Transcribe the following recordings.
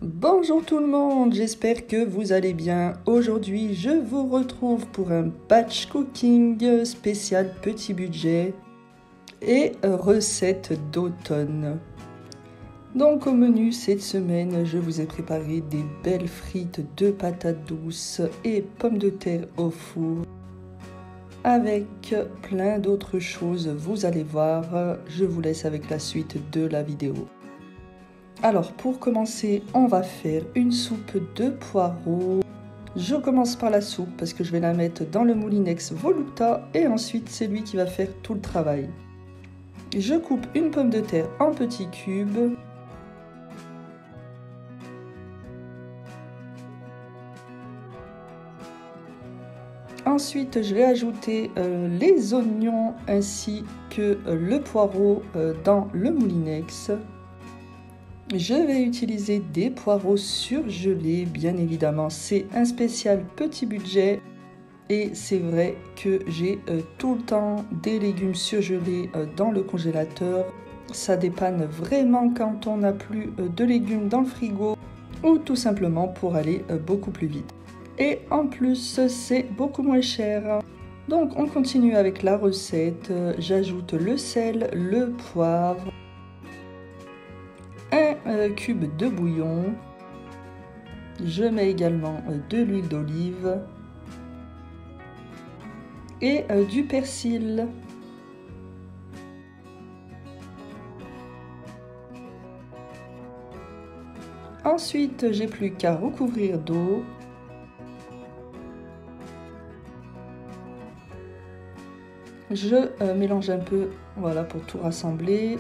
Bonjour tout le monde, j'espère que vous allez bien. Aujourd'hui, je vous retrouve pour un batch cooking spécial petit budget et recette d'automne. Donc au menu cette semaine, je vous ai préparé des belles frites de patates douces et pommes de terre au four. Avec plein d'autres choses, vous allez voir, je vous laisse avec la suite de la vidéo. Alors pour commencer, on va faire une soupe de poireaux. Je commence par la soupe parce que je vais la mettre dans le Moulinex Volupta et ensuite c'est lui qui va faire tout le travail. Je coupe une pomme de terre en petits cubes. Ensuite, je vais ajouter les oignons ainsi que le poireau dans le Moulinex. Je vais utiliser des poireaux surgelés, bien évidemment, c'est un spécial petit budget et c'est vrai que j'ai tout le temps des légumes surgelés dans le congélateur. Ça dépanne vraiment quand on n'a plus de légumes dans le frigo ou tout simplement pour aller beaucoup plus vite. Et en plus, c'est beaucoup moins cher. Donc on continue avec la recette. J'ajoute le sel, le poivre, un cube de bouillon. Je mets également de l'huile d'olive et du persil. Ensuite, j'ai plus qu'à recouvrir d'eau. Je mélange un peu, voilà, pour tout rassembler.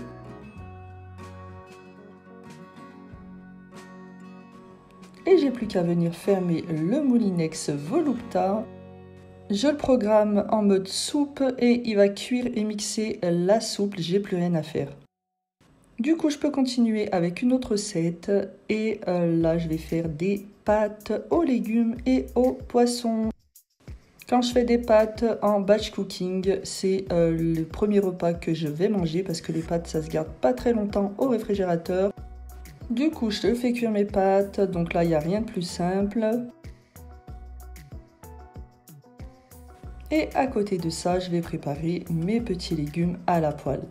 Et j'ai plus qu'à venir fermer le Moulinex Volupta. Je le programme en mode soupe et il va cuire et mixer la soupe, j'ai plus rien à faire. Du coup, je peux continuer avec une autre recette et là, je vais faire des pâtes aux légumes et aux poissons. Quand je fais des pâtes en batch cooking, c'est le premier repas que je vais manger parce que les pâtes, ça se garde pas très longtemps au réfrigérateur. Du coup, je fais cuire mes pâtes, donc là, il n'y a rien de plus simple. Et à côté de ça, je vais préparer mes petits légumes à la poêle.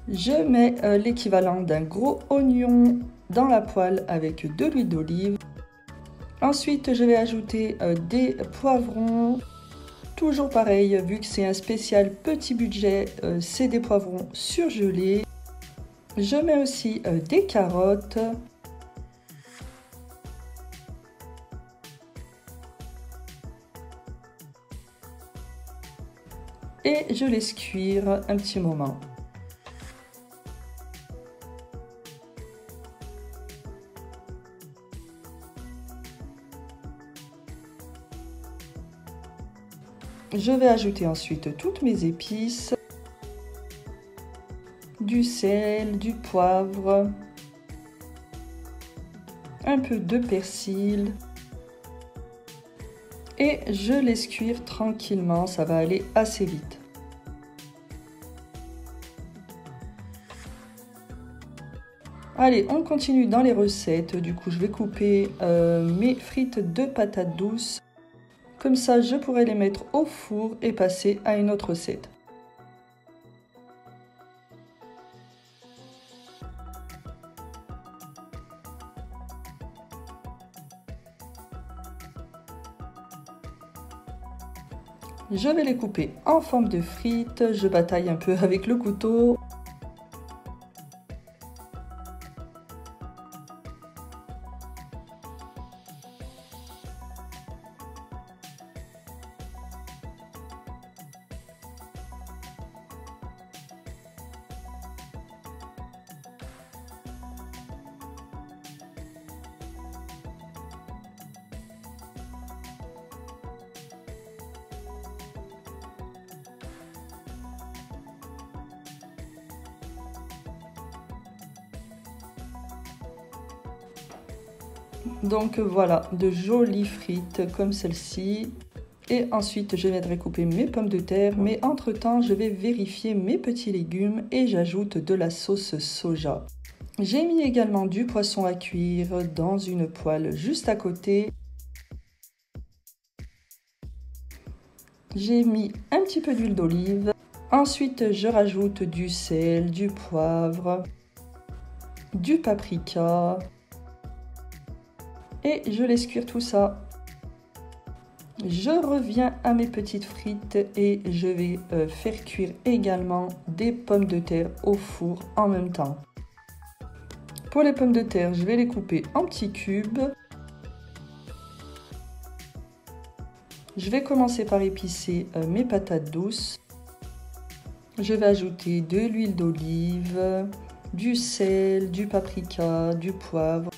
Je mets l'équivalent d'un gros oignon dans la poêle avec de l'huile d'olive. Ensuite, je vais ajouter des poivrons. Toujours pareil, vu que c'est un spécial petit budget, c'est des poivrons surgelés. Je mets aussi des carottes. Et je laisse cuire un petit moment. Je vais ajouter ensuite toutes mes épices. Du sel, du poivre, un peu de persil et je laisse cuire tranquillement, ça va aller assez vite. Allez, on continue dans les recettes, du coup je vais couper mes frites de patates douces, comme ça je pourrai les mettre au four et passer à une autre recette. Je vais les couper en forme de frites, je bataille un peu avec le couteau. Donc voilà, de jolies frites comme celle-ci. Et ensuite, je viendrai couper mes pommes de terre. Mais entre-temps, je vais vérifier mes petits légumes et j'ajoute de la sauce soja. J'ai mis également du poisson à cuire dans une poêle juste à côté. J'ai mis un petit peu d'huile d'olive. Ensuite, je rajoute du sel, du poivre, du paprika et je laisse cuire tout ça. Je reviens à mes petites frites et je vais faire cuire également des pommes de terre au four en même temps. Pour les pommes de terre, je vais les couper en petits cubes. Je vais commencer par épicer mes patates douces. Je vais ajouter de l'huile d'olive, du sel, du paprika, du poivre.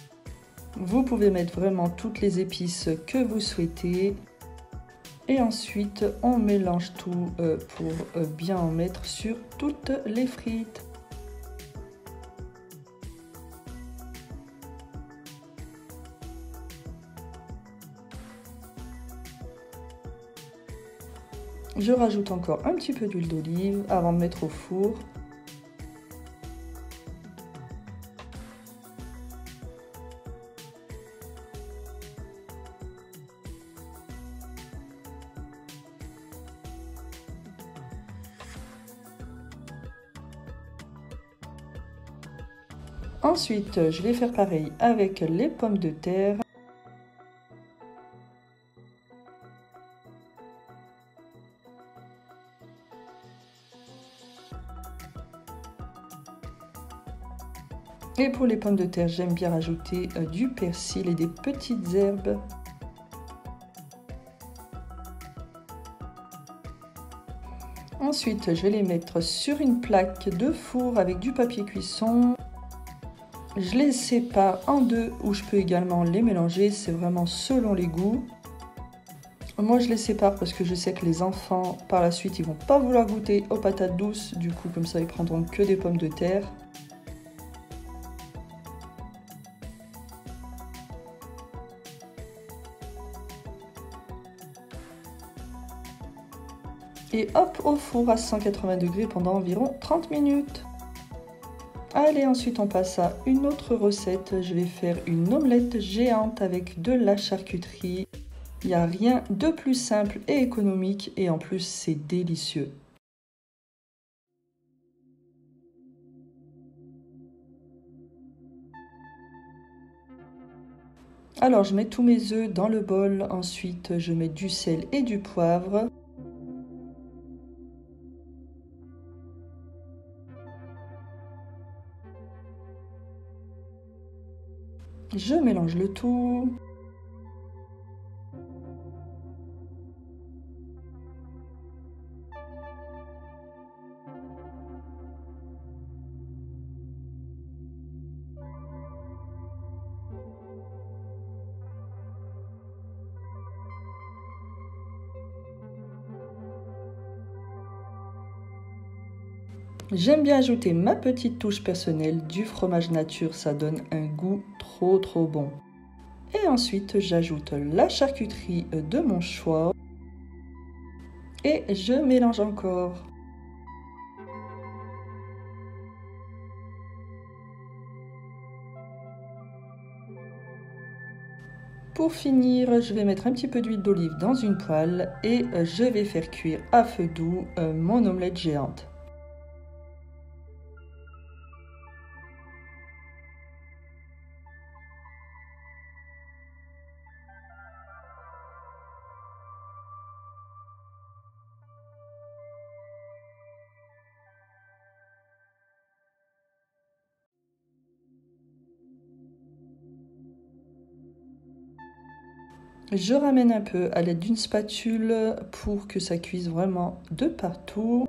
Vous pouvez mettre vraiment toutes les épices que vous souhaitez. Et ensuite, on mélange tout pour bien en mettre sur toutes les frites. Je rajoute encore un petit peu d'huile d'olive avant de mettre au four. Ensuite, je vais faire pareil avec les pommes de terre. Et pour les pommes de terre, j'aime bien rajouter du persil et des petites herbes. Ensuite, je vais les mettre sur une plaque de four avec du papier cuisson. Je les sépare en deux ou je peux également les mélanger, c'est vraiment selon les goûts. Moi, je les sépare parce que je sais que les enfants, par la suite, ils vont pas vouloir goûter aux patates douces. Du coup, comme ça, ils prendront que des pommes de terre. Et hop, au four à 180 degrés pendant environ 30 minutes. Allez, ensuite on passe à une autre recette. Je vais faire une omelette géante avec de la charcuterie. Il n'y a rien de plus simple et économique et en plus c'est délicieux. Alors je mets tous mes œufs dans le bol. Ensuite je mets du sel et du poivre. Je mélange le tout. J'aime bien ajouter ma petite touche personnelle, du fromage nature, ça donne un goût trop bon. Et ensuite, j'ajoute la charcuterie de mon choix et je mélange encore. Pour finir, je vais mettre un petit peu d'huile d'olive dans une poêle et je vais faire cuire à feu doux mon omelette géante. Je ramène un peu à l'aide d'une spatule pour que ça cuise vraiment de partout.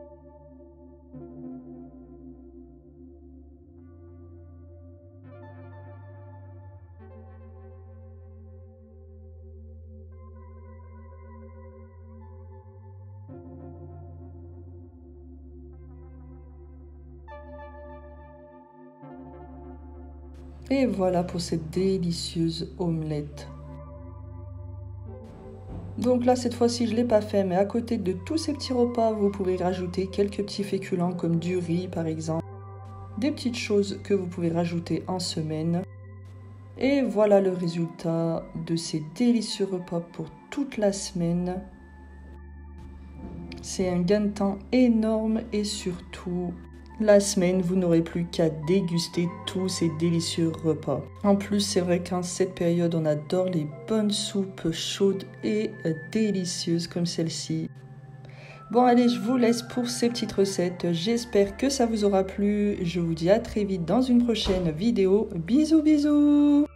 Et voilà pour cette délicieuse omelette. Donc là, cette fois-ci, je ne l'ai pas fait, mais à côté de tous ces petits repas, vous pouvez rajouter quelques petits féculents comme du riz, par exemple. des petites choses que vous pouvez rajouter en semaine. Et voilà le résultat de ces délicieux repas pour toute la semaine. C'est un gain de temps énorme et surtout, la semaine, vous n'aurez plus qu'à déguster tous ces délicieux repas. En plus, c'est vrai qu'en cette période, on adore les bonnes soupes chaudes et délicieuses comme celle-ci. Bon, allez, je vous laisse pour ces petites recettes. J'espère que ça vous aura plu. Je vous dis à très vite dans une prochaine vidéo. Bisous, bisous!